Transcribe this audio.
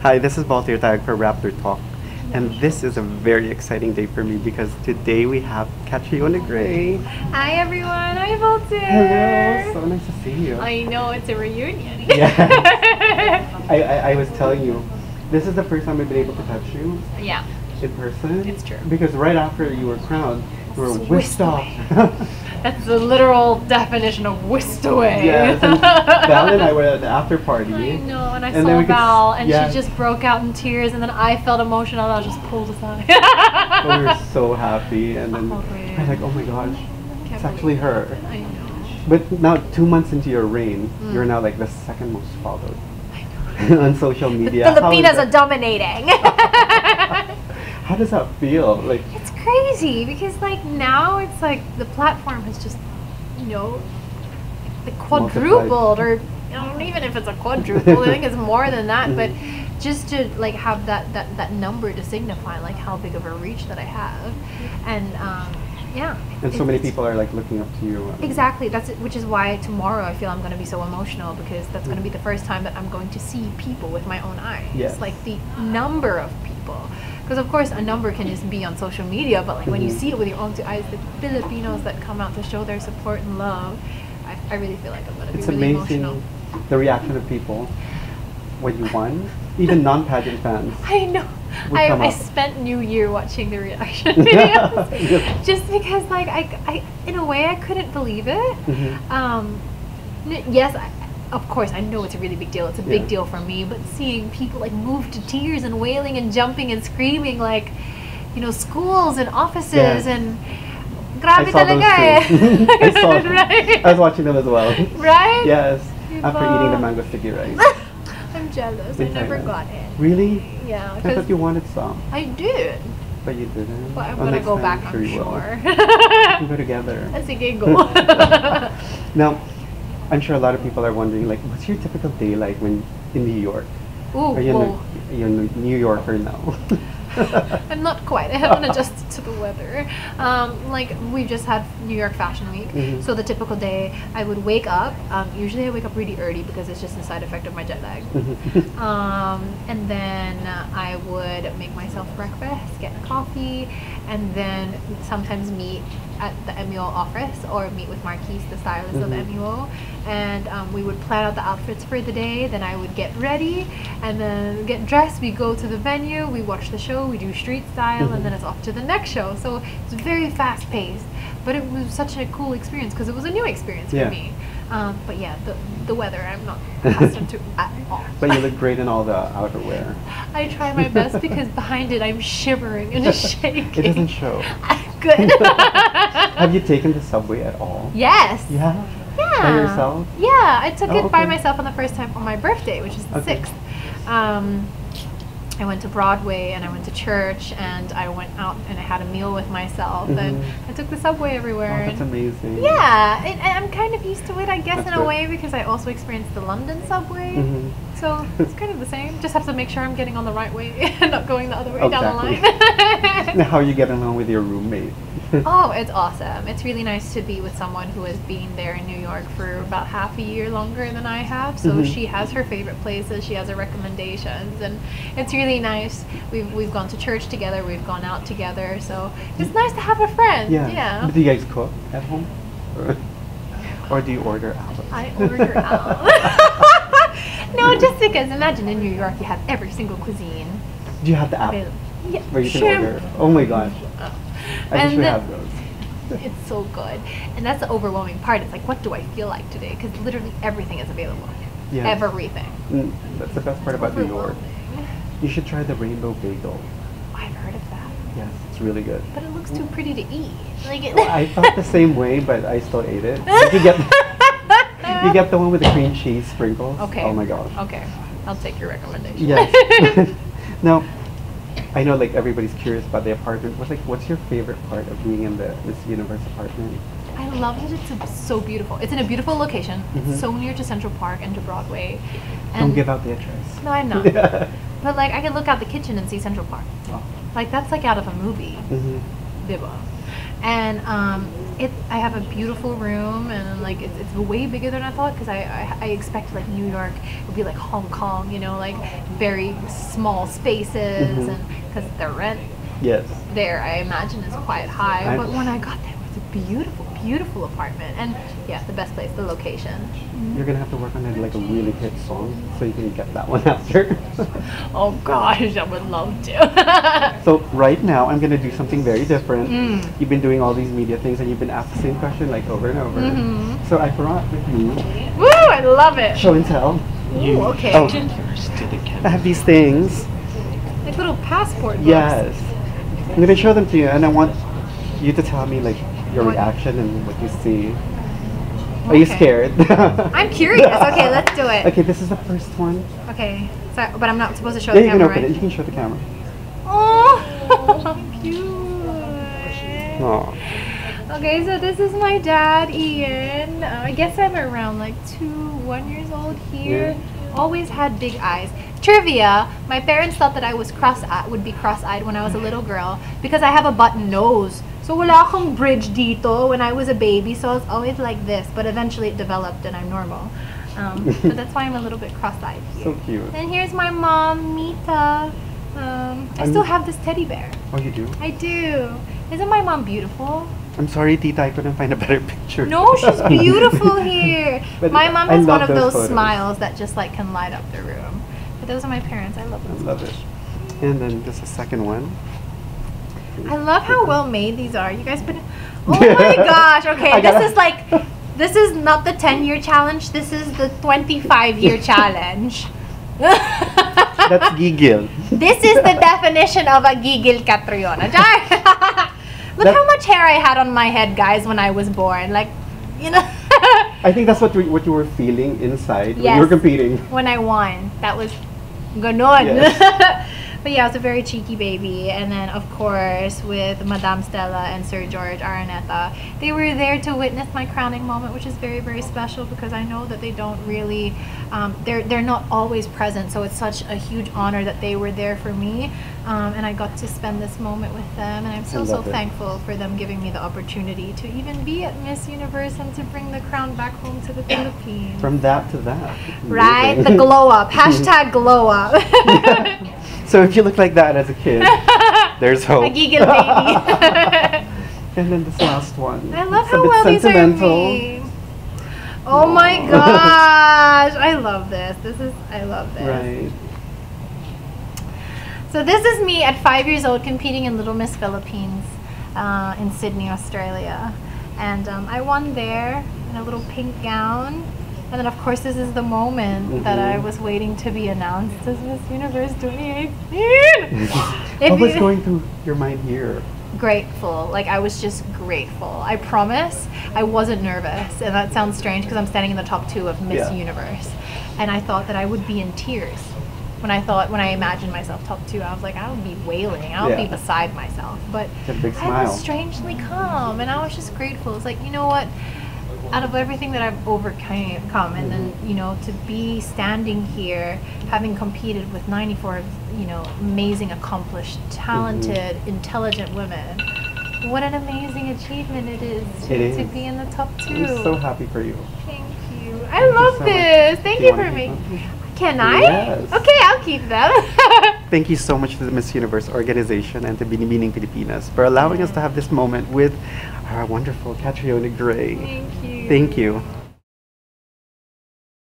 Hi, this is Walter Tag for Rappler Talk. And this is a very exciting day for me because today we have Catriona Gray. Hi everyone, hi Walter. Hello, so nice to see you. I know, it's a reunion. Yeah. I was telling you, this is the first time I've been able to touch you Yeah, in person. it's true. Because right after you were crowned, you were whisked off. That's the literal definition of whisked away. Yes, and Val and I were at the after party. I know, and I then saw we could Val, and yeah. she just broke out in tears, and then I felt emotional, and I was just pulled aside. But we were so happy, and then Oh, I was like, oh my gosh, Can't it's actually believe her. it. I know. But now, 2 months into your reign, you're now like the second most followed on social media. Filipinos are dominating. How does that feel? Like, It's crazy because like now it's like the platform has just, you know, like quadrupled, or you know, even if it's a quadruple, I think it's more than that. But just to like have that number to signify like how big of a reach that I have, and yeah. and so many people are like looking up to you. Exactly. Which is why tomorrow I feel I'm going to be so emotional, because that's going to be the first time that I'm going to see people with my own eyes. Yes. Like the number of people. Because of course a number can just be on social media, but like when you see it with your own two eyes, the Filipinos that come out to show their support and love, I really feel like I'm going to be It's really amazing emotional. the reaction of people when you won. Even non-pageant fans. I know. would come I up. spent New Year watching the reaction videos just because, like, I in a way I couldn't believe it. Yes, of course I know it's a really big deal. It's a big deal for me. But seeing people like move to tears and wailing and jumping and screaming, like, you know, schools and offices and. Grabe I saw those talaga eh. too. I saw them. Right? I was watching them as well. Right? Yes. After Diba? eating the mango sticky rice. I'm jealous. I In never Thailand. got it. Really? Yeah, I because thought you wanted some, I did. but you didn't. But I'm Well, gonna next go time, back, I'm you will. sure. We go together. Sige, go. Now, I'm sure a lot of people are wondering, like, what's your typical day like when in New York? Ooh, Are you whoa. a New Yorker now? I'm not quite. I haven't adjusted to the weather. Like we just had New York Fashion Week, so the typical day I would wake up. Usually I wake up really early because it's just a side effect of my jet lag. And then I would make myself breakfast, get coffee, and then sometimes meet at the MUO office or meet with Marquise, the stylist of the MUO, and we would plan out the outfits for the day. Then I would get ready and then get dressed. We go to the venue, we watch the show, we do street style, and then it's off to the next show. So it's very fast paced, but it was such a cool experience because it was a new experience for me. But yeah, the weather I'm not accustomed to at all. But you look great in all the outerwear. I try my best because behind it I'm shivering and shaking. It doesn't show. Good. Have you taken the subway at all? Yes. Yeah. Yeah. By yourself? Yeah, I took it by okay. myself on the first time on my birthday, which is the 6th. I went to Broadway and I went to church and I went out and I had a meal with myself and I took the subway everywhere. Oh, that's amazing. Yeah, and I'm kind of used to it, I guess, That's in good. a way, because I also experienced the London subway. So it's kind of the same. Just have to make sure I'm getting on the right way and not going the other way down the line. Now, how are you getting along with your roommate? Oh, it's awesome. It's really nice to be with someone who has been there in New York for about half a year longer than I have. So she has her favorite places, she has her recommendations, and it's really nice. We've gone to church together, we've gone out together, so it's nice to have a friend. Yeah. But do you guys cook at home? Or do you order out? I order out. No, just because imagine in New York you have every single cuisine. Do you have the app Yeah, where you can sure. order? Oh my gosh. I And wish we then- have those. It's so good. And that's the overwhelming part. It's like, what do I feel like today? Because literally everything is available. Yeah. Everything. That's the best part about New York. Overwhelming. You should try the rainbow bagel. I've heard of that. Yes, it's really good. But it looks too pretty to eat. Like it. Well, I felt the same way, but I still ate it. Like, you get the one with the cream cheese sprinkles. Okay. Oh my gosh. Okay. I'll take your recommendation. Yes. Now, I know like everybody's curious about the apartment. What's your favorite part of being in the Miss Universe apartment? I love that it's so beautiful. It's in a beautiful location. It's so near to Central Park and to Broadway. And Don't give out the address. No, I'm not. But like I can look out the kitchen and see Central Park. Oh. Like that's like out of a movie. Diba. And I have a beautiful room, and like it's way bigger than I thought, because I expected like New York would be like Hong Kong, you know, like very small spaces, and because the rent Yes. there, I imagine, is quite high. I- But when I got there, it was a beautiful, beautiful apartment, and yeah, the best place, the location. You're gonna have to work on it like a really hit song so you can get that one after. Oh gosh, I would love to. So right now I'm gonna do something very different. You've been doing all these media things and you've been asked the same question like over and over. So I brought with me Woo! I love it. show and tell. Ooh, okay. Oh, I have these things. Like little passport books. Yes. I'm gonna show them to you and I want you to tell me like your What? reaction and what you see. Are you Okay. scared? I'm curious. Okay, let's do it. Okay, this is the first one. Okay. So, but I'm not supposed to show Yeah, the you can camera, open right? it. You can show the camera. Oh, cute. Oh. Okay, so this is my dad, Ian. I guess I'm around like 1 years old here. Always had big eyes. Trivia: my parents thought that I was would be cross-eyed when I was a little girl because I have a button nose. So wala akong bridge dito when I was a baby, so I was always like this. But eventually it developed and I'm normal. So that's why I'm a little bit cross-eyed here. So cute. And here's my mom, Mita. I still have this teddy bear. Oh, you do? I do. Isn't my mom beautiful? I'm sorry, Tita, I couldn't find a better picture. No, she's beautiful here. But My mom I has one love of those those photos. smiles that just like can light up the room. But those are my parents. I love I them so love much. it. And then this is the second one. I love how well made these are. You guys put it. Oh my gosh. Okay, I gotta- this is not the 10-year challenge. This is the 25-year challenge. That's gigil. This is the definition of a gigil Catriona. Look That- how much hair I had on my head, guys, when I was born. Like, you know. I think that's what you were feeling inside when Yes. you were competing. When I won, that was ganon. Yes. But yeah, I was a very cheeky baby. And then, of course, with Madame Stella and Sir George Araneta, they were there to witness my crowning moment, which is very, very special because I know that they don't really, they're not always present. So it's such a huge honor that they were there for me. And I got to spend this moment with them. And I'm so love it. thankful for them giving me the opportunity to even be at Miss Universe and to bring the crown back home to the Philippines. From that to that. Right? Amazing. The glow up. Hashtag glow up. So if you look like that as a kid, there's hope. A giggle baby. And then this last one. I love It's a how bit well these are sentimental. made. Oh my gosh. I love this. I love this. Right. So this is me at 5 years old competing in Little Miss Philippines in Sydney, Australia. And I won there in a little pink gown. And then, of course, this is the moment that I was waiting to be announced as Miss Universe 2018. What was going through your mind here? Grateful. Like, I was just grateful. I promise I wasn't nervous. And that sounds strange because I'm standing in the top 2 of Miss Yeah. Universe. And I thought that I would be in tears. When I imagined myself top 2, I was like, I would be wailing. I would be Yeah. beside myself. But It's a big I smile. was strangely calm. And I was just grateful. It's like, you know what? Out of everything that I've overcome, and then, you know, to be standing here, having competed with 94, you know, amazing, accomplished, talented, intelligent women, what an amazing achievement it is to be in the top 2. I'm so happy for you. Thank you. I love so this. much. Thank Do you you for wanna making. keep them? Can I? Yes. Okay, I'll keep them. Thank you so much to the Miss Universe organization and to Binibining Pilipinas for allowing us to have this moment with our wonderful Catriona Gray. Thank you. Thank you.